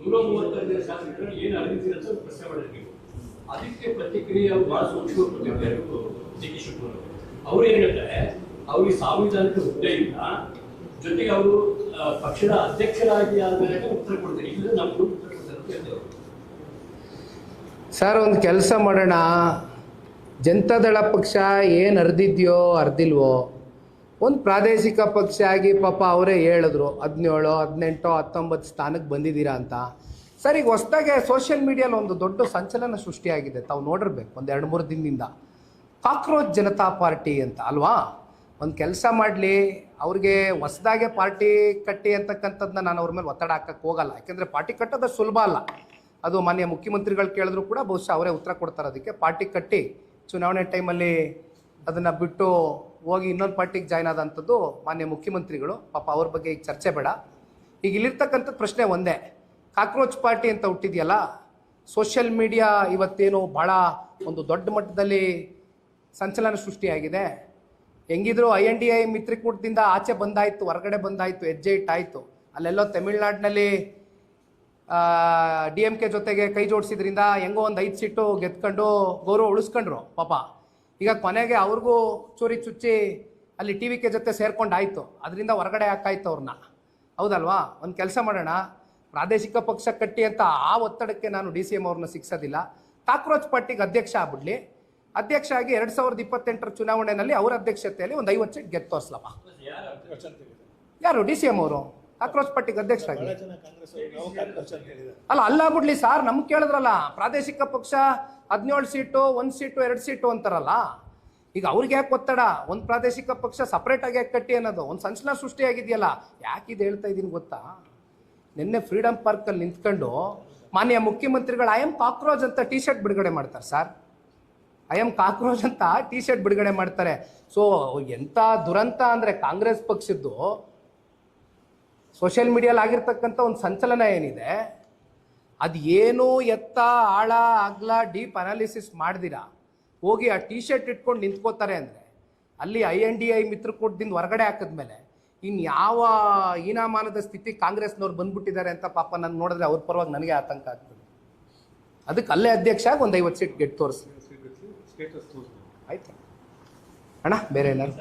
135 ಶಾಸಕರು ಏನು ಅರಿವಿದೆ ಅಂತ ಪ್ರಶ್ನೆ ಮಾಡಿದ್ರು. ಅದಕ್ಕೆ ಪ್ರತಿಕ್ರಿಯೆ ಬಹಳ ಸೂಕ್ಷ್ಮ ಕೊಟ್ಟಿದ್ದಾರೆ ಡಿ.ಕೆ. ಶಿವಕುಮಾರ್. ಅವ್ರು ಏನ್ ಹೇಳ್ತಾರೆ, ಅವ್ರಿಗೆ ಸಾಂವಿಧಾನಿಕ ಹುದ್ದೆ ಇಲ್ಲ, ಜೊತೆಗೆ ಅವರು ಪಕ್ಷದ ಅಧ್ಯಕ್ಷರಾಗಿ ಆದ್ಮೇಲೆ ಉತ್ತರ ಕೊಡ್ತಾರೆ, ಇಲ್ಲ ನಮ್ಗೆ ಉತ್ತರ ಕೊಡ್ತಾರೆ ಅಂತ ಹೇಳ್ತಾರೆ. ಸರ್, ಒಂದು ಕೆಲಸ ಮಾಡೋಣ. ಜನತಾದಳ ಪಕ್ಷ ಏನು ಅರ್ದಿದ್ಯೋ ಅರ್ದಿಲ್ವೋ, ಒಂದು ಪ್ರಾದೇಶಿಕ ಪಕ್ಷ ಆಗಿ ಪಾಪ ಅವರೇ ಹೇಳಿದ್ರು 17, 18, 19 ಸ್ಥಾನಕ್ಕೆ ಬಂದಿದ್ದೀರಾ ಅಂತ. ಸರ್, ಈಗ ಹೊಸದಾಗೆ ಸೋಷಿಯಲ್ ಮೀಡಿಯಲ್ಲಿ ಒಂದು ದೊಡ್ಡ ಸಂಚಲನ ಸೃಷ್ಟಿಯಾಗಿದೆ, ತಾವು ನೋಡಿರ್ಬೇಕು. ಒಂದು 2-3 ದಿನದಿಂದ ಕಾಕ್ರೋಚ್ ಜನತಾ ಪಾರ್ಟಿ ಅಂತ ಅಲ್ವಾ. ಒಂದು ಕೆಲಸ ಮಾಡಲಿ, ಅವ್ರಿಗೆ ಹೊಸದಾಗೆ ಪಾರ್ಟಿ ಕಟ್ಟಿ ಅಂತಕ್ಕಂಥದ್ದನ್ನ ನಾನು ಅವ್ರ ಮೇಲೆ ಒತ್ತಡ ಹಾಕಕ್ಕೆ ಹೋಗಲ್ಲ. ಯಾಕೆಂದರೆ ಪಾರ್ಟಿ ಕಟ್ಟೋದು ಸುಲಭ ಅಲ್ಲ. ಅದು ಮಾನ್ಯ ಮುಖ್ಯಮಂತ್ರಿಗಳು ಕೇಳಿದ್ರು ಕೂಡ ಬಹುಶಃ ಅವರೇ ಉತ್ತರ ಕೊಡ್ತಾರೆ. ಅದಕ್ಕೆ ಪಾರ್ಟಿ ಕಟ್ಟಿ ಚುನಾವಣೆ ಟೈಮಲ್ಲಿ ಅದನ್ನು ಬಿಟ್ಟು ಹೋಗಿ ಇನ್ನೊಂದು ಪಾರ್ಟಿಗೆ ಜಾಯ್ನ್ ಆದಂಥದ್ದು ಮಾನ್ಯ ಮುಖ್ಯಮಂತ್ರಿಗಳು. ಪಾಪ ಅವ್ರ ಬಗ್ಗೆ ಈಗ ಚರ್ಚೆ ಬೇಡ. ಈಗ ಇಲ್ಲಿರ್ತಕ್ಕಂಥ ಪ್ರಶ್ನೆ ಒಂದೇ, ಕಾಕ್ರೋಚ್ ಪಾರ್ಟಿ ಅಂತ ಹುಟ್ಟಿದೆಯಲ್ಲ, ಸೋಷಿಯಲ್ ಮೀಡಿಯಾ ಇವತ್ತೇನು ಭಾಳ ಒಂದು ದೊಡ್ಡ ಮಟ್ಟದಲ್ಲಿ ಸಂಚಲನ ಸೃಷ್ಟಿಯಾಗಿದೆ. ಹೆಂಗಿದ್ರು INDA ಮಿತ್ರಕೂಟದಿಂದ ಆಚೆ ಬಂದಾಯಿತು, ಹೊರಗಡೆ ಬಂದಾಯಿತು, ಹೆಜ್ಜೆ ಇಟ್ಟಾಯಿತು. ಅಲ್ಲೆಲ್ಲೋ ತಮಿಳ್ನಾಡಿನಲ್ಲಿ DMK ಜೊತೆಗೆ ಕೈ ಜೋಡಿಸಿದ್ರಿಂದ ಹೆಂಗೋ ಒಂದು 5 ಸೀಟು ಗೆದ್ಕೊಂಡು ಗೌರವ ಉಳಿಸ್ಕೊಂಡ್ರು ಪಾಪ. ಈಗ ಕೊನೆಗೆ ಅವ್ರಿಗೂ ಚೂರಿ ಚುಚ್ಚಿ ಅಲ್ಲಿ TVK ಜೊತೆ ಸೇರ್ಕೊಂಡಾಯಿತು, ಅದರಿಂದ ಹೊರಗಡೆ ಹಾಕಾಯ್ತು ಅವ್ರನ್ನ, ಹೌದಲ್ವಾ. ಒಂದು ಕೆಲಸ ಮಾಡೋಣ, ಪ್ರಾದೇಶಿಕ ಪಕ್ಷ ಕಟ್ಟಿ ಅಂತ ಆ ಒತ್ತಡಕ್ಕೆ ನಾನು DCM ಅವ್ರನ್ನ ಸಿಕ್ಸೋದಿಲ್ಲ. ಕಾಕ್ರೋಚ್ ಪಾರ್ಟಿಗೆ ಅಧ್ಯಕ್ಷ ಆಗ್ಬಿಡ್ಲಿ, ಅಧ್ಯಕ್ಷ ಆಗಿ 2028 ಚುನಾವಣೆಯಲ್ಲಿ ಅವರ ಅಧ್ಯಕ್ಷತೆಯಲ್ಲಿ ಒಂದು 50 ಸೀಟ್ ಗೆದ್ದು ತೋರಿಸ್ಲಪ್ಪ. ಯಾರು? DCM ಅವರು ಕಾಕ್ರೋಚ್ ಪಾರ್ಟಿಗೆ ಅಧ್ಯಕ್ಷರಾಗಿ ಅಲ್ಲ ಅಲ್ಲಾಗ್ಬಿಡ್ಲಿ ಸರ್. ನಮ್ಗೆ ಕೇಳಿದ್ರಲ್ಲ, ಪ್ರಾದೇಶಿಕ ಪಕ್ಷ 17 ಸೀಟು, 1 ಸೀಟು, 2 ಸೀಟು ಅಂತಾರಲ್ಲ. ಈಗ ಅವ್ರಿಗೆ ಯಾಕೆ ಒತ್ತಡ? ಒಂದು ಪ್ರಾದೇಶಿಕ ಪಕ್ಷ ಸಪ್ರೇಟಾಗಿ ಯಾಕೆ ಕಟ್ಟಿ ಅನ್ನೋದು ಒಂದು ಸಂಚಲನ ಸೃಷ್ಟಿಯಾಗಿದೆಯಲ್ಲ. ಯಾಕೆ ಇದು ಹೇಳ್ತಾ ಇದ್ದೀನಿ ಗೊತ್ತಾ? ನಿನ್ನೆ ಫ್ರೀಡಮ್ ಪಾರ್ಕಲ್ಲಿ ನಿಂತ್ಕೊಂಡು ಮಾನ್ಯ ಮುಖ್ಯಮಂತ್ರಿಗಳು ಐ ಎಮ್ ಕಾಕ್ರೋಚ್ ಅಂತ T-ಶರ್ಟ್ ಬಿಡುಗಡೆ ಮಾಡ್ತಾರೆ ಸರ್. ಐ ಎಮ್ ಕಾಕ್ರೋಚ್ ಅಂತ T-ಶರ್ಟ್ ಬಿಡುಗಡೆ ಮಾಡ್ತಾರೆ. ಸೊ ಎಂಥ ದುರಂತ ಅಂದರೆ ಕಾಂಗ್ರೆಸ್ ಪಕ್ಷದ್ದು ಸೋಷಿಯಲ್ ಮೀಡಿಯಲ್ಲಿ ಆಗಿರ್ತಕ್ಕಂಥ ಒಂದು ಸಂಚಲನ ಏನಿದೆ, ಅದು ಏನು ಎತ್ತ ಆಳ ಅಗ್ಲ ಡೀಪ್ ಅನಾಲಿಸಿಸ್ ಮಾಡ್ದಿರಾ ಹೋಗಿ ಆ T-ಶರ್ಟ್ ಇಟ್ಕೊಂಡು ನಿಂತ್ಕೋತಾರೆ ಅಂದರೆ, ಅಲ್ಲಿ INDA ಮಿತ್ರಕೂಟದಿಂದ ಹೊರಗಡೆ ಹಾಕಿದ್ಮೇಲೆ ಇನ್ಯಾವ ಹೀನಾಮಾನದ ಸ್ಥಿತಿ ಕಾಂಗ್ರೆಸ್ನವ್ರು ಬಂದ್ಬಿಟ್ಟಿದ್ದಾರೆ ಅಂತ ಪಾಪ ನಾನು ನೋಡಿದ್ರೆ ಅವ್ರ ಪರವಾಗಿ ನನಗೆ ಆತಂಕ ಆಗ್ತದೆ. ಅದಕ್ಕೆ ಅಲ್ಲೇ ಅಧ್ಯಕ್ಷ ಆಗಿ ಒಂದು 50 ಸೀಟ್ ಗೆದ್ದು ತೋರಿಸಿ ಆಯ್ತು ಅಣ್ಣ. ಬೇರೆ ಏನಾದ್ರು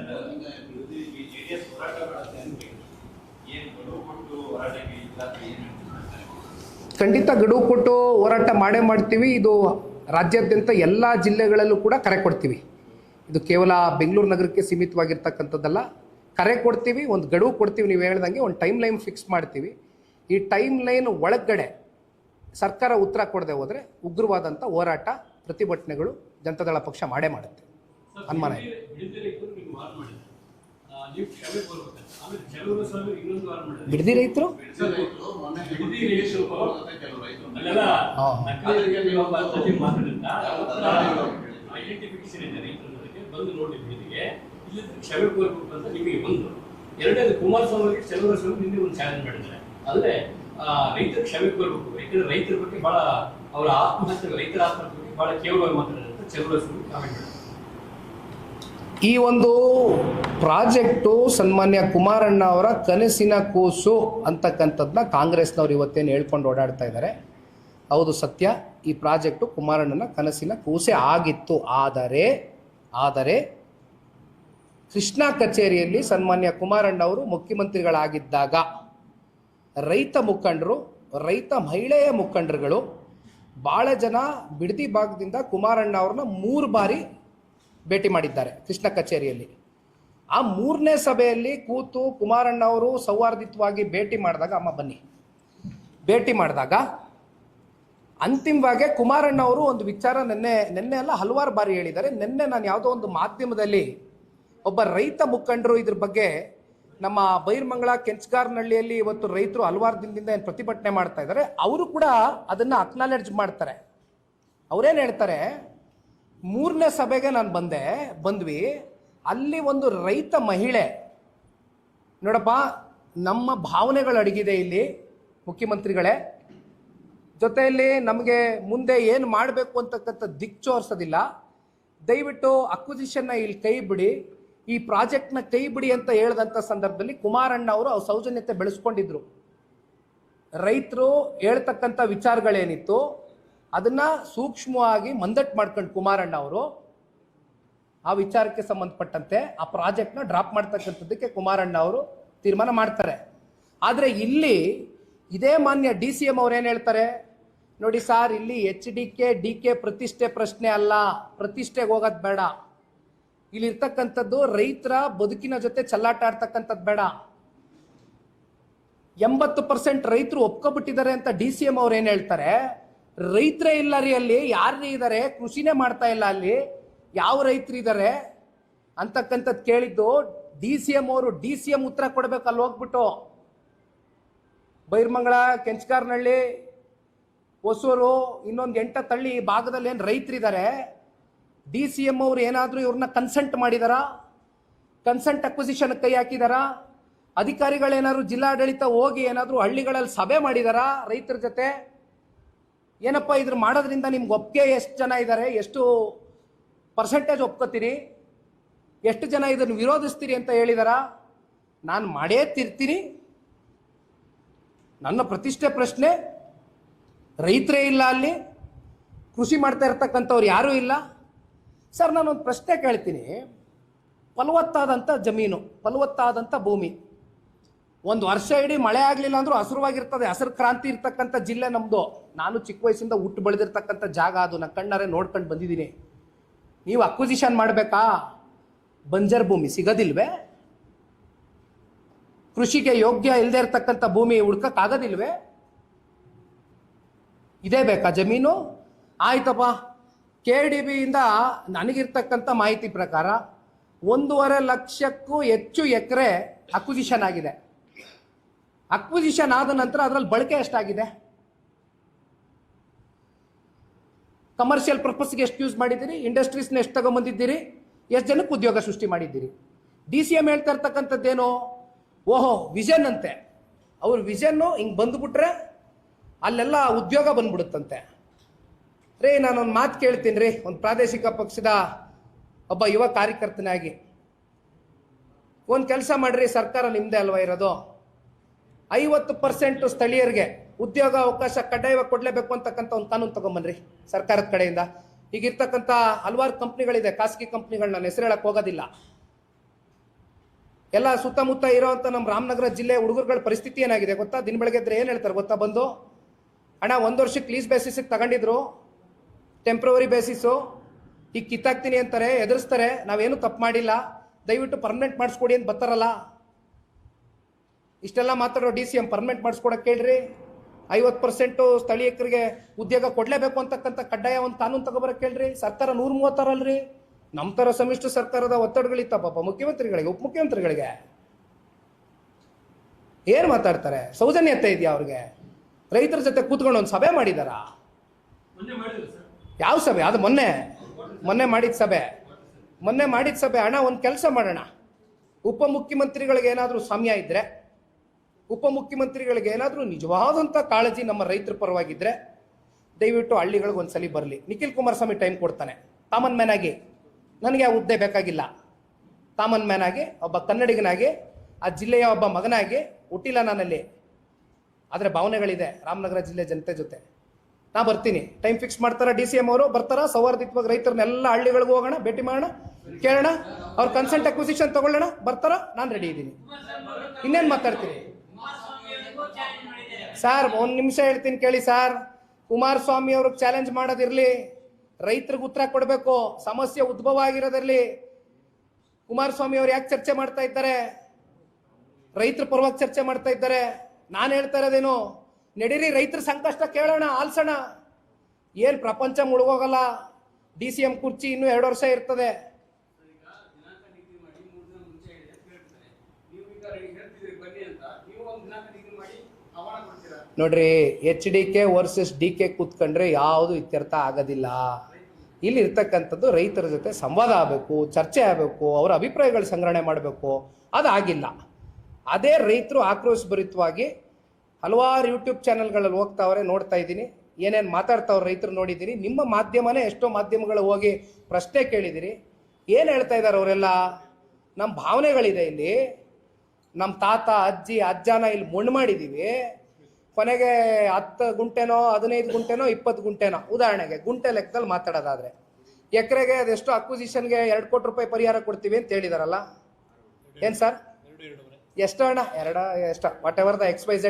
ಖಂಡಿತ ಗಡುವು ಕೊಟ್ಟು ಹೋರಾಟ ಮಾಡೇ ಮಾಡ್ತೀವಿ. ಇದು ರಾಜ್ಯಾದ್ಯಂತ ಎಲ್ಲ ಜಿಲ್ಲೆಗಳಲ್ಲೂ ಕೂಡ ಕರೆ ಕೊಡ್ತೀವಿ. ಇದು ಕೇವಲ ಬೆಂಗಳೂರು ನಗರಕ್ಕೆ ಸೀಮಿತವಾಗಿರ್ತಕ್ಕಂಥದ್ದಲ್ಲ. ಕರೆ ಕೊಡ್ತೀವಿ, ಒಂದು ಗಡುವು ಕೊಡ್ತೀವಿ. ನೀವು ಹೇಳ್ದಂಗೆ ಒಂದು ಟೈಮ್ ಲೈನ್ ಫಿಕ್ಸ್ ಮಾಡ್ತೀವಿ. ಈ ಟೈಮ್ ಲೈನ್ ಒಳಗಡೆ ಸರ್ಕಾರ ಉತ್ತರ ಕೊಡದೆ ಹೋದರೆ ಉಗ್ರವಾದಂಥ ಹೋರಾಟ, ಪ್ರತಿಭಟನೆಗಳು ಜನತಾದಳ ಪಕ್ಷ ಮಾಡೇ ಮಾಡುತ್ತೆ, ಅನುಮಾನ ಇದೆ. ಬಿಡದಿ ರೈತರು ಕ್ಷಮೆ ಕೋರ್ಬೇಕು ಅಂತ ನಿಮಗೆ ಒಂದು. ಎರಡನೇದು ಕುಮಾರಸ್ವಾಮಿ ಚಲುವಸ್ವಾಮಿ ನಿನ್ನೆ ಒಂದು ಚಾಲೆಂಜ್ ಮಾಡಿದ್ದಾರೆ, ಅಂದ್ರೆ ರೈತರು ಕ್ಷಮೆ ಕೋರ್ಬೇಕು. ಯಾಕಂದ್ರೆ ರೈತರ ಬಗ್ಗೆ ಬಹಳ ಅವರ ಆತ್ಮಹತ್ಯೆ, ರೈತರ ಆತ್ಮಹತ್ಯೆ ಬಗ್ಗೆ ಬಹಳ ಕೇವಲವಾಗಿ ಮಾತಾಡಿದಂತ ಚಲುವಸ್ವಾಮಿ ಕಾಮೆಂಟ್ ಮಾಡಿದ್ದಾರೆ. ಈ ಒಂದು ಪ್ರಾಜೆಕ್ಟು ಸನ್ಮಾನ್ಯ ಕುಮಾರಣ್ಣ ಅವರ ಕನಸಿನ ಕೂಸು ಅಂತಕ್ಕಂಥದ್ದನ್ನ ಕಾಂಗ್ರೆಸ್ನವ್ರು ಇವತ್ತೇನು ಹೇಳ್ಕೊಂಡು ಓಡಾಡ್ತಾ ಇದ್ದಾರೆ. ಹೌದು, ಸತ್ಯ. ಈ ಪ್ರಾಜೆಕ್ಟು ಕುಮಾರಣ್ಣನ ಕನಸಿನ ಕೂಸೆ ಆಗಿತ್ತು. ಆದರೆ ಕೃಷ್ಣಾ ಕಚೇರಿಯಲ್ಲಿ ಸನ್ಮಾನ್ಯ ಕುಮಾರಣ್ಣ ಅವರು ಮುಖ್ಯಮಂತ್ರಿಗಳಾಗಿದ್ದಾಗ ರೈತ ಮುಖಂಡರು, ರೈತ ಮಹಿಳೆಯ ಮುಖಂಡರುಗಳು ಭಾಳ ಜನ ಬಿಡದಿ ಭಾಗದಿಂದ ಕುಮಾರಣ್ಣ ಅವ್ರನ್ನ 3 ಬಾರಿ ಭೇಟಿ ಮಾಡಿದ್ದಾರೆ ಕೃಷ್ಣ ಕಚೇರಿಯಲ್ಲಿ. ಆ 3ನೇ ಸಭೆಯಲ್ಲಿ ಕೂತು ಕುಮಾರಣ್ಣ ಅವರು ಸೌಹಾರ್ದಿತವಾಗಿ ಭೇಟಿ ಮಾಡಿದಾಗ ಅಂತಿಮವಾಗಿ ಕುಮಾರಣ್ಣ ಅವರು ಒಂದು ವಿಚಾರ ನಿನ್ನೆ ಅಲ್ಲ ಹಲವಾರು ಬಾರಿ ಹೇಳಿದ್ದಾರೆ. ನಿನ್ನೆ ನಾನು ಯಾವುದೋ ಒಂದು ಮಾಧ್ಯಮದಲ್ಲಿ ಒಬ್ಬ ರೈತ ಮುಖಂಡರು ಇದ್ರ ಬಗ್ಗೆ, ನಮ್ಮ ಬೈರ್ಮಂಗಲ ಕೆಂಚಗಾರನಹಳ್ಳಿಯಲ್ಲಿ ಇವತ್ತು ರೈತರು ಹಲವಾರು ದಿನದಿಂದ ಏನು ಪ್ರತಿಭಟನೆ ಮಾಡ್ತಾ ಇದ್ದಾರೆ, ಅವರು ಕೂಡ ಅದನ್ನು ಅಕ್ನಾಲೆಡ್ಜ್ ಮಾಡ್ತಾರೆ. ಅವರೇನು ಹೇಳ್ತಾರೆ, 3ನೇ ಸಭೆಗೆ ನಾನು ಬಂದ್ವಿ, ಅಲ್ಲಿ ಒಂದು ರೈತ ಮಹಿಳೆ, ನೋಡಪ್ಪ ನಮ್ಮ ಭಾವನೆಗಳು ಅಡಗಿದೆ ಇಲ್ಲಿ ಮುಖ್ಯಮಂತ್ರಿಗಳೇ, ಜೊತೆಯಲ್ಲಿ ನಮಗೆ ಮುಂದೆ ಏನು ಮಾಡಬೇಕು ಅಂತಕ್ಕಂಥ ದಿಕ್ಚೋರಿಸೋದಿಲ್ಲ. ದಯವಿಟ್ಟು ಅಕ್ವಿಸಿಷನ್ನ ಇಲ್ಲಿ ಕೈ ಬಿಡಿ, ಈ ಪ್ರಾಜೆಕ್ಟ್ನ ಕೈ ಬಿಡಿ ಅಂತ ಹೇಳಿದಂಥ ಸಂದರ್ಭದಲ್ಲಿ ಕುಮಾರಣ್ಣ ಅವರು ಸೌಜನ್ಯತೆ ಬೆಳೆಸ್ಕೊಂಡಿದ್ರು. ರೈತರು ಹೇಳ್ತಕ್ಕಂಥ ವಿಚಾರಗಳೇನಿತ್ತು ಅದನ್ನ ಸೂಕ್ಷ್ಮವಾಗಿ ಮಂದಟ್ ಮಾಡ್ಕೊಂಡು ಕುಮಾರಣ್ಣ ಅವರು ಆ ವಿಚಾರಕ್ಕೆ ಸಂಬಂಧಪಟ್ಟಂತೆ ಆ ಪ್ರಾಜೆಕ್ಟ್ನ ಡ್ರಾಪ್ ಮಾಡ್ತಕ್ಕಂಥದ್ದಕ್ಕೆ ಕುಮಾರಣ್ಣ ಅವರು ತೀರ್ಮಾನ ಮಾಡ್ತಾರೆ. ಆದರೆ ಇಲ್ಲಿ ಇದೇ ಮಾನ್ಯ DCM ಅವ್ರು ಏನು ಹೇಳ್ತಾರೆ ನೋಡಿ ಸಾರ್, ಇಲ್ಲಿ HDK ಪ್ರತಿಷ್ಠೆ ಪ್ರಶ್ನೆ ಅಲ್ಲ, ಪ್ರತಿಷ್ಠೆಗೆ ಹೋಗೋದು ಬೇಡ. ಇಲ್ಲಿ ಇರ್ತಕ್ಕಂಥದ್ದು ರೈತರ ಬದುಕಿನ ಜೊತೆ ಚೆಲ್ಲಾಟ ಆಡ್ತಕ್ಕಂಥದ್ದು ಬೇಡ. 80% ರೈತರು ಒಪ್ಕೊಬಿಟ್ಟಿದ್ದಾರೆ ಅಂತ DCM ಅವ್ರು ಏನು ಹೇಳ್ತಾರೆ, ರೈತರೇ ಇಲ್ಲ ರೀ ಅಲ್ಲಿ, ಯಾರು ಇದ್ದಾರೆ, ಕೃಷಿನೇ ಮಾಡ್ತಾ ಇಲ್ಲ ಅಲ್ಲಿ, ಯಾವ ರೈತರು ಇದ್ದಾರೆ ಅಂತಕ್ಕಂಥದ್ದು ಕೇಳಿದ್ದು DCM ಅವರು. DCM ಉತ್ತರ ಕೊಡ್ಬೇಕು ಅಲ್ಲಿ ಹೋಗ್ಬಿಟ್ಟು. ಬೈರ್ಮಂಗಳ, ಕೆಂಚಕಾರನಹಳ್ಳಿ, ಹೊಸೂರು, ಇನ್ನೊಂದು 8 ತಳ್ಳಿ ಭಾಗದಲ್ಲಿ ಏನು ರೈತರಿದ್ದಾರೆ, DCM ಅವರು ಏನಾದರೂ ಇವ್ರನ್ನ ಕನ್ಸಲ್ಟ್ ಮಾಡಿದಾರಾ, ಕನ್ಸಲ್ಟ್ ಅಕ್ವಿಸಿಷನ್ ಕೈ ಹಾಕಿದಾರಾ, ಅಧಿಕಾರಿಗಳೇನಾದ್ರು ಜಿಲ್ಲಾಡಳಿತ ಹೋಗಿ ಏನಾದರೂ ಹಳ್ಳಿಗಳಲ್ಲಿ ಸಭೆ ಮಾಡಿದಾರಾ ರೈತರ ಜೊತೆ, ಏನಪ್ಪ ಇದ್ರ ಮಾಡೋದ್ರಿಂದ ನಿಮ್ಗೆ ಒಪ್ಪಿಗೆ ಎಷ್ಟು ಜನ ಇದ್ದಾರೆ, ಎಷ್ಟು ಪರ್ಸೆಂಟೇಜ್ ಒಪ್ಕೋತೀರಿ, ಎಷ್ಟು ಜನ ಇದನ್ನು ವಿರೋಧಿಸ್ತೀರಿ ಅಂತ ಹೇಳಿದಾರಾ? ನಾನು ಮಾಡೇ ತಿರ್ತೀನಿ, ನನ್ನ ಪ್ರತಿಷ್ಠೆ ಪ್ರಶ್ನೆ, ರೈತರೇ ಇಲ್ಲ ಅಲ್ಲಿ, ಕೃಷಿ ಮಾಡ್ತಾ ಇರ್ತಕ್ಕಂಥವ್ರು ಯಾರೂ ಇಲ್ಲ. ಸರ್ ನಾನೊಂದು ಪ್ರಶ್ನೆ ಕೇಳ್ತೀನಿ, ಫಲವತ್ತಾದಂಥ ಜಮೀನು, ಫಲವತ್ತಾದಂಥ ಭೂಮಿ, ಒಂದು ವರ್ಷ ಇಡೀ ಮಳೆ ಆಗಲಿಲ್ಲ ಅಂದ್ರೂ ಹಸಿರುವಾಗಿರ್ತದೆ, ಹಸಿರು ಕ್ರಾಂತಿ ಇರ್ತಕ್ಕಂಥ ಜಿಲ್ಲೆ ನಮ್ಮದು. ನಾನು ಚಿಕ್ಕ ವಯಸ್ಸಿಂದ ಹುಟ್ಟು ಬೆಳೆದಿರ್ತಕ್ಕಂಥ ಜಾಗ ಅದು, ನಾನು ಕಣ್ಣಾರೆ ನೋಡ್ಕೊಂಡು ಬಂದಿದ್ದೀನಿ. ನೀವು ಅಕ್ವಿಸಿಷನ್ ಮಾಡಬೇಕಾ? ಬಂಜರ್ ಭೂಮಿ ಸಿಗೋದಿಲ್ವೇ? ಕೃಷಿಗೆ ಯೋಗ್ಯ ಇಲ್ಲದೆ ಇರ್ತಕ್ಕಂಥ ಭೂಮಿ ಹುಡ್ಕಕ್ಕಾಗೋದಿಲ್ವೇ? ಇದೇ ಬೇಕಾ ಜಮೀನು? ಆಯ್ತಪ್ಪ, KDBಯಿಂದ ನನಗಿರ್ತಕ್ಕಂಥ ಮಾಹಿತಿ ಪ್ರಕಾರ 1.5 ಲಕ್ಷಕ್ಕೂ ಹೆಚ್ಚು ಎಕರೆ ಅಕ್ವಿಸಿಷನ್ ಆಗಿದೆ. ಅಕ್ವಿಸಿಷನ್ ಆದ ನಂತರ ಅದರಲ್ಲಿ ಬಳಕೆ ಎಷ್ಟಾಗಿದೆ? ಕಮರ್ಷಿಯಲ್ ಪರ್ಪಸ್ಗೆ ಎಷ್ಟು ಯೂಸ್ ಮಾಡಿದ್ದೀರಿ? ಇಂಡಸ್ಟ್ರೀಸ್ನ ಎಷ್ಟು ತಗೊಂಬಂದಿದ್ದೀರಿ? ಎಷ್ಟು ಜನಕ್ಕೆ ಉದ್ಯೋಗ ಸೃಷ್ಟಿ ಮಾಡಿದ್ದೀರಿ? DCM ಹೇಳ್ತಾ ಇರ್ತಕ್ಕಂಥದ್ದೇನು, ಓಹೋ ವಿಷನ್ ಅಂತೆ, ಅವ್ರ ವಿಷನ್ನು ಹಿಂಗೆ ಬಂದುಬಿಟ್ರೆ ಅಲ್ಲೆಲ್ಲ ಉದ್ಯೋಗ ಬಂದ್ಬಿಡುತ್ತಂತೆ. ರೀ ನಾನೊಂದು ಮಾತು ಕೇಳ್ತೀನಿ ರೀ, ಒಂದು ಪ್ರಾದೇಶಿಕ ಪಕ್ಷದ ಒಬ್ಬ ಯುವ ಕಾರ್ಯಕರ್ತನಾಗಿ, ಒಂದು ಕೆಲಸ ಮಾಡ್ರಿ, ಸರ್ಕಾರ ನಿಮ್ಮದೇ ಅಲ್ವಾ ಇರೋದು, 50% ಸ್ಥಳೀಯರಿಗೆ ಉದ್ಯೋಗ ಅವಕಾಶ ಕಡ್ಡಾಯವಾಗಿ ಕೊಡಲೇಬೇಕು ಅಂತಕ್ಕಂಥ ಒಂದು ಕಾನೂನು ತಗೊಂಬನ್ರಿ ಸರ್ಕಾರದ ಕಡೆಯಿಂದ. ಈಗಿರ್ತಕ್ಕಂಥ ಹಲವಾರು ಕಂಪ್ನಿಗಳಿದೆ, ಖಾಸಗಿ ಕಂಪ್ನಿಗಳು, ನಾನು ಹೆಸರು ಹೇಳಕ್ಕೆ ಹೋಗೋದಿಲ್ಲ. ಎಲ್ಲ ಸುತ್ತಮುತ್ತ ಇರೋವಂಥ ನಮ್ಮ ರಾಮನಗರ ಜಿಲ್ಲೆ ಹುಡುಗರುಗಳ ಪರಿಸ್ಥಿತಿ ಏನಾಗಿದೆ ಗೊತ್ತಾ? ದಿನ ಬೆಳಗ್ಗೆ ಇದ್ರೆ ಏನು ಹೇಳ್ತಾರೆ ಗೊತ್ತಾ? ಬಂದು ಅಣ್ಣ 1 ವರ್ಷಕ್ಕೆ ಲೀಸ್ ಬೇಸಿಸಿಗೆ ತಗೊಂಡಿದ್ರು, ಟೆಂಪ್ರವರಿ ಬೇಸಿಸು, ಈಗ ಕಿತ್ತಾಕ್ತೀನಿ ಅಂತಾರೆ, ಎದುರಿಸ್ತಾರೆ, ನಾವೇನು ತಪ್ಪು ಮಾಡಿಲ್ಲ, ದಯವಿಟ್ಟು ಪರ್ಮನೆಂಟ್ ಮಾಡಿಸ್ಕೊಡಿ ಅಂತ ಬರ್ತಾರಲ್ಲ. ಇಷ್ಟೆಲ್ಲ ಮಾತಾಡೋ DCM ಪರ್ಮನೆಂಟ್ ಮಾಡಿಸ್ಕೊಡಕ್ಕೆ ಕೇಳ್ರಿ. 50% ಸ್ಥಳೀಯರಿಗೆ ಉದ್ಯೋಗ ಕೊಡಲೇಬೇಕು ಅಂತಕ್ಕಂಥ ಕಡ್ಡಾಯ ಒಂದು ಕಾನೂನು ತಗೋಬರಕ್ಕೆ ಕೇಳ್ರಿ. ಸರ್ಕಾರ 136 ಅಲ್ರಿ, ನಮ್ಮ ಥರ ಸಮ್ಮಿಶ್ರ ಸರ್ಕಾರದ ಒತ್ತಡಗಳಿತ್ತ ಪಾಪ ಮುಖ್ಯಮಂತ್ರಿಗಳಿಗೆ, ಉಪಮುಖ್ಯಮಂತ್ರಿಗಳಿಗೆ. ಏನು ಮಾತಾಡ್ತಾರೆ? ಸೌಜನ್ಯತೆ ಇದೆಯಾ ಅವ್ರಿಗೆ? ರೈತರ ಜೊತೆ ಕೂತ್ಕೊಂಡು ಒಂದು ಸಭೆ ಮಾಡಿದಾರಾ? ಯಾವ ಸಭೆ ಅದು? ಮೊನ್ನೆ ಮಾಡಿದ ಸಭೆ. ಅಣ್ಣ ಒಂದು ಕೆಲಸ ಮಾಡೋಣ, ಉಪಮುಖ್ಯಮಂತ್ರಿಗಳಿಗೆ ಏನಾದರೂ ಸಮಯ ಇದ್ದರೆ, ಉಪಮುಖ್ಯಮಂತ್ರಿಗಳಿಗೆ ಏನಾದರೂ ನಿಜವಾದಂಥ ಕಾಳಜಿ ನಮ್ಮ ರೈತರ ಪರವಾಗಿದ್ದರೆ ದಯವಿಟ್ಟು ಹಳ್ಳಿಗಳಿಗೆ ಒಂದ್ಸಲಿ ಬರಲಿ. ನಿಖಿಲ್ ಕುಮಾರಸ್ವಾಮಿ ಟೈಮ್ ಕೊಡ್ತಾನೆ, ಕಾಮನ್ ಮ್ಯಾನ್ ಆಗಿ, ನನಗೆ ಆ ಹುದ್ದೆ ಬೇಕಾಗಿಲ್ಲ. ಕಾಮನ್ ಮ್ಯಾನ್ ಆಗಿ, ಒಬ್ಬ ಕನ್ನಡಿಗನಾಗಿ, ಆ ಜಿಲ್ಲೆಯ ಒಬ್ಬ ಮಗನಾಗಿ ಹುಟ್ಟಿಲ್ಲ ನಾನಲ್ಲಿ, ಆದರೆ ಭಾವನೆಗಳಿದೆ ರಾಮನಗರ ಜಿಲ್ಲೆ ಜನತೆ ಜೊತೆ. ನಾ ಬರ್ತೀನಿ, ಟೈಮ್ ಫಿಕ್ಸ್ ಮಾಡ್ತಾರ DCM ಅವರು, ಬರ್ತಾರ, ಸೌಹಾರ್ದಿತವಾಗಿ ರೈತರನ್ನೆಲ್ಲ ಹಳ್ಳಿಗಳಿಗೆ ಹೋಗೋಣ, ಭೇಟಿ ಮಾಡೋಣ, ಕೇಳೋಣ, ಅವ್ರ ಕನ್ಸೆಂಟ್ ಅಕ್ವಿಸಿಷನ್ ತಗೊಳ್ಳೋಣ, ಬರ್ತಾರ, ನಾನು ರೆಡಿ ಇದ್ದೀನಿ. ಇನ್ನೇನು ಮಾತಾಡ್ತೀನಿ ಸರ್? 1 ನಿಮಿಷ ಹೇಳ್ತೀನಿ ಕೇಳಿ ಸರ್. ಕುಮಾರಸ್ವಾಮಿ ಅವ್ರಿಗೆ ಚಾಲೆಂಜ್ ಮಾಡೋದಿರಲಿ, ರೈತರಿಗೆ ಉತ್ತರ ಕೊಡಬೇಕು, ಸಮಸ್ಯೆ ಉದ್ಭವ ಆಗಿರೋದಿರಲಿ. ಕುಮಾರಸ್ವಾಮಿ ಅವ್ರು ಯಾಕೆ ಚರ್ಚೆ ಮಾಡ್ತಾ ಇದ್ದಾರೆ? ರೈತರ ಪರವಾಗಿ ಚರ್ಚೆ ಮಾಡ್ತಾ ಇದ್ದಾರೆ. ನಾನು ಹೇಳ್ತಾ ಇರೋದೇನು, ನಡೀರಿ ರೈತರ ಸಂಕಷ್ಟ ಕೇಳೋಣ, ಆಲ್ಸೋಣ. ಏನು ಪ್ರಪಂಚ ಮುಳುಗೋಗಲ್ಲ. DCM ಕುರ್ಚಿ ಇನ್ನೂ 2 ವರ್ಷ ಇರ್ತದೆ. ನೋಡ್ರಿ, HDK ವರ್ಸಸ್ DK ಕೂತ್ಕೊಂಡ್ರೆ ಯಾವುದು ಇತ್ಯರ್ಥ ಆಗೋದಿಲ್ಲ. ಇಲ್ಲಿ ಇರ್ತಕ್ಕಂಥದ್ದು ರೈತರ ಜೊತೆ ಸಂವಾದ ಆಗಬೇಕು, ಚರ್ಚೆ ಆಗಬೇಕು, ಅವರ ಅಭಿಪ್ರಾಯಗಳು ಸಂಗ್ರಹಣೆ ಮಾಡಬೇಕು. ಅದಾಗಿಲ್ಲ. ಅದೇ ರೈತರು ಆಕ್ರೋಶಭರಿತವಾಗಿ ಹಲವಾರು ಯೂಟ್ಯೂಬ್ ಚಾನೆಲ್ಗಳಲ್ಲಿ ಹೋಗ್ತಾವ್ರೆ, ನೋಡ್ತಾ ಇದ್ದೀನಿ, ಏನೇನು ಮಾತಾಡ್ತಾವ್ರೆ ರೈತರು ನೋಡಿದ್ದೀನಿ. ನಿಮ್ಮ ಮಾಧ್ಯಮನೇ ಎಷ್ಟೋ ಮಾಧ್ಯಮಗಳು ಹೋಗಿ ಪ್ರಶ್ನೆ ಕೇಳಿದಿರಿ. ಏನು ಹೇಳ್ತಾ ಇದ್ದಾರೆ ಅವರೆಲ್ಲ? ನಮ್ಮ ಭಾವನೆಗಳಿದೆ ಇಲ್ಲಿ, ನಮ್ಮ ತಾತ ಅಜ್ಜಿ ಅಜ್ಜನ ಇಲ್ಲಿ ಮಣ್ಣು ಮಾಡಿದ್ದೀವಿ, ಕೊನೆಗೆ 10 ಗುಂಟೆನೋ 15 ಗುಂಟೆನೋ 20 ಗುಂಟೆನೋ, ಉದಾಹರಣೆಗೆ ಗುಂಟೆ ಲೆಕ್ಕದಲ್ಲಿ ಮಾತಾಡೋದಾದ್ರೆ ಎಕರೆಗೆ ಅದೆಷ್ಟು ಅಕ್ವಿಸಿಷನ್ಗೆ 2 ಕೋಟಿ ರೂಪಾಯಿ ಪರಿಹಾರ ಕೊಡ್ತೀವಿ ಅಂತ ಹೇಳಿದಾರಲ್ಲ. ಏನು ಸರ್? ಎಷ್ಟು ಅಣ್ಣ? ಎಷ್ಟು? What ever the XYZ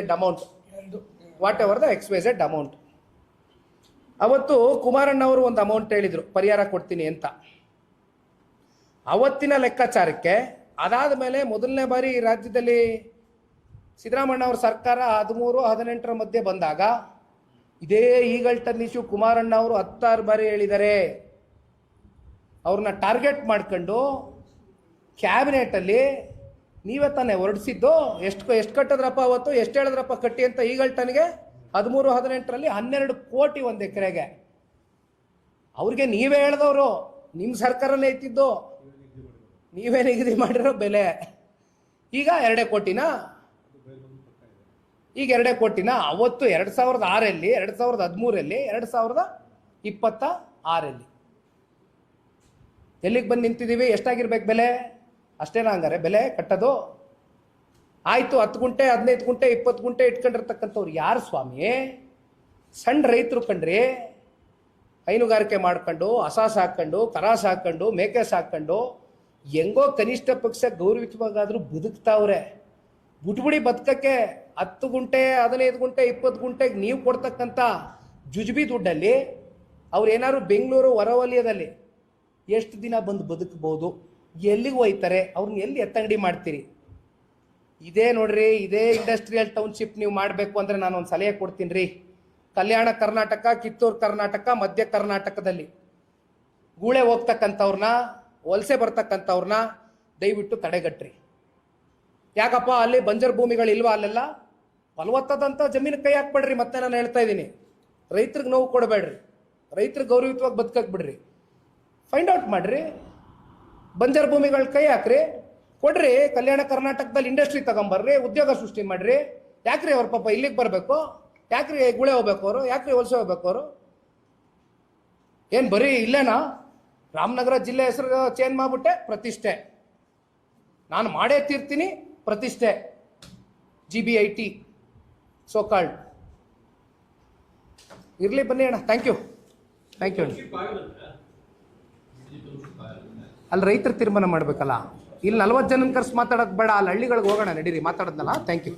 amount, ಅವತ್ತು ಕುಮಾರಣ್ಣವರು ಒಂದು ಅಮೌಂಟ್ ಹೇಳಿದ್ರು ಪರಿಹಾರ ಕೊಡ್ತೀನಿ ಅಂತ. ಅವತ್ತಿನ ಲೆಕ್ಕಾಚಾರಕ್ಕೆ ಅದಾದ ಮೇಲೆ ಮೊದಲನೇ ಬಾರಿ ರಾಜ್ಯದಲ್ಲಿ ಸಿದ್ದರಾಮಣ್ಣ ಅವ್ರ ಸರ್ಕಾರ 13-18 ಮಧ್ಯೆ ಬಂದಾಗ ಇದೇ ಈಗಲ್ಟನ್ ಇಶ್ಯೂ ಕುಮಾರಣ್ಣ ಅವರು 16 ಬಾರಿ ಹೇಳಿದ್ದಾರೆ. ಅವ್ರನ್ನ ಟಾರ್ಗೆಟ್ ಮಾಡ್ಕೊಂಡು ಕ್ಯಾಬಿನೆಟಲ್ಲಿ ನೀವೇ ತಾನೇ ಹೊರಡಿಸಿದ್ದು, ಎಷ್ಟು ಕಟ್ಟಿದ್ರಪ್ಪ ಅವತ್ತು, ಎಷ್ಟು ಹೇಳಿದ್ರಪ್ಪ ಕಟ್ಟಿ ಅಂತ ಈಗಲ್ಟನ್ಗೆ 13-18ರಲ್ಲಿ 12 ಕೋಟಿ ಒಂದು ಎಕರೆಗೆ. ಅವ್ರಿಗೆ ನೀವೇ ಹೇಳ್ದವರು, ನಿಮ್ಮ ಸರ್ಕಾರನೇ ಇತ್ತಿದ್ದು, ನೀವೇ ನಿಗದಿ ಮಾಡಿರೋ ಬೆಲೆ. ಈಗ 2 ಕೋಟಿನಾ? ಈಗ 2 ಕೋಟಿನಾ? ಅವತ್ತು 2006ರಲ್ಲಿ, 2013ರಲ್ಲಿ, 2026ರಲ್ಲಿ ಎಲ್ಲಿಗೆ ಬಂದು ನಿಂತಿದ್ದೀವಿ? ಎಷ್ಟಾಗಿರ್ಬೇಕು ಬೆಲೆ? ಅಷ್ಟೇನಾ ಹಂಗಾರೆ ಬೆಲೆ ಕಟ್ಟೋದು? ಆಯಿತು, 10 ಗುಂಟೆ 15 ಗುಂಟೆ 20 ಗುಂಟೆ ಇಟ್ಕೊಂಡಿರ್ತಕ್ಕಂಥವ್ರು ಯಾರು ಸ್ವಾಮಿ? ಸಣ್ಣ ರೈತರು ಕಣ್ರಿ, ಹೈನುಗಾರಿಕೆ ಮಾಡ್ಕೊಂಡು, ಹಸ ಸಾಕೊಂಡು, ಕರ ಸಾಕೊಂಡು, ಮೇಕೆ ಸಾಕೊಂಡು ಹೆಂಗೋ ಕನಿಷ್ಠ ಪಕ್ಷ ಗೌರವಿತವಾಗಾದ್ರೂ ಬದುಕ್ತಾವ್ರೆ. ಬಿಟ್ಬಿಡಿ ಬದುಕಕ್ಕೆ. 10 ಗುಂಟೆ 15 ಗುಂಟೆ 20 ಗುಂಟೆಗೆ ನೀವು ಕೊಡ್ತಕ್ಕಂಥ ಜುಜುಬಿ ದುಡ್ಡಲ್ಲಿ ಅವ್ರು ಏನಾದ್ರು ಬೆಂಗಳೂರು ಹೊರವಲಯದಲ್ಲಿ ಎಷ್ಟು ದಿನ ಬಂದು ಬದುಕಬಹುದು? ಎಲ್ಲಿಗೆ ಹೋಯ್ತಾರೆ? ಅವ್ರನ್ನ ಎಲ್ಲಿ ಎತ್ತಂಗಡಿ ಮಾಡ್ತೀರಿ? ಇದೇ ನೋಡ್ರಿ, ಇದೇ ಇಂಡಸ್ಟ್ರಿಯಲ್ ಟೌನ್ಶಿಪ್ ನೀವು ಮಾಡಬೇಕು ಅಂದರೆ ನಾನು ಒಂದು ಸಲಹೆ ಕೊಡ್ತೀನಿ ರೀ. ಕಲ್ಯಾಣ ಕರ್ನಾಟಕ, ಕಿತ್ತೂರು ಕರ್ನಾಟಕ, ಮಧ್ಯ ಕರ್ನಾಟಕದಲ್ಲಿ ಗೂಳೆ ಹೋಗ್ತಕ್ಕಂಥವ್ರನ್ನ, ವಲಸೆ ಬರ್ತಕ್ಕಂಥವ್ರನ್ನ ದಯವಿಟ್ಟು ತಡೆಗಟ್ರಿ. ಯಾಕಪ್ಪ ಅಲ್ಲಿ ಬಂಜರ್ ಭೂಮಿಗಳಿಲ್ವಾ? ಅಲ್ಲೆಲ್ಲ ಫಲವತ್ತಾದಂಥ ಜಮೀನು ಕೈ ಹಾಕ್ಬೇಡ್ರಿ. ಮತ್ತೆ ನಾನು ಹೇಳ್ತಾ ಇದ್ದೀನಿ, ರೈತರಿಗೆ ನೋವು ಕೊಡಬೇಡ್ರಿ, ರೈತರಿಗೆ ಗೌರವಿತವಾಗಿ ಬದುಕಕ್ಕೆ ಬಿಡ್ರಿ. ಫೈಂಡ್ ಔಟ್ ಮಾಡ್ರಿ, ಬಂಜರ್ ಭೂಮಿಗಳ ಕೈ ಹಾಕ್ರಿ, ಕೊಡ್ರಿ. ಕಲ್ಯಾಣ ಕರ್ನಾಟಕದಲ್ಲಿ ಇಂಡಸ್ಟ್ರಿ ತಗೊಂಬರ್ರಿ, ಉದ್ಯೋಗ ಸೃಷ್ಟಿ ಮಾಡ್ರಿ. ಯಾಕ್ರಿ ಅವ್ರ ಪಾಪ ಇಲ್ಲಿಗೆ ಬರಬೇಕು? ಯಾಕ್ರಿ ಗುಳೆ ಹೋಗ್ಬೇಕು ಅವರು? ಯಾಕ್ರಿ ವಲಸೆ ಹೋಗ್ಬೇಕು ಅವರು? ಏನು ಬರೀ ಇಲ್ಲೇನಾ? ರಾಮನಗರ ಜಿಲ್ಲೆ ಹೆಸರು ಚೇಂಜ್ ಮಾಡ್ಬಿಟ್ಟೆ, ಪ್ರತಿಷ್ಠೆ ನಾನು ಮಾಡೇ ತೀರ್ತೀನಿ, ಪ್ರತಿಷ್ಠೆ GBIT ಸೋಕಾಲ್ಡ್. ಇರಲಿ, ಬನ್ನಿ ಅಣ್ಣ. Thank you. ಅಲ್ಲಿ ರೈತರು ತೀರ್ಮಾನ ಮಾಡ್ಬೇಕಲ್ಲ. ಇಲ್ಲಿ 40 ಜನ ಕರ್ಸಿ ಮಾತಾಡೋದು ಬೇಡ, ಅಲ್ಲಿ ಹಳ್ಳಿಗಳಿಗೆ ಹೋಗೋಣ ನಡೀರಿ, ಮಾತಾಡೋದ್ನಲ್ಲ. Thank you.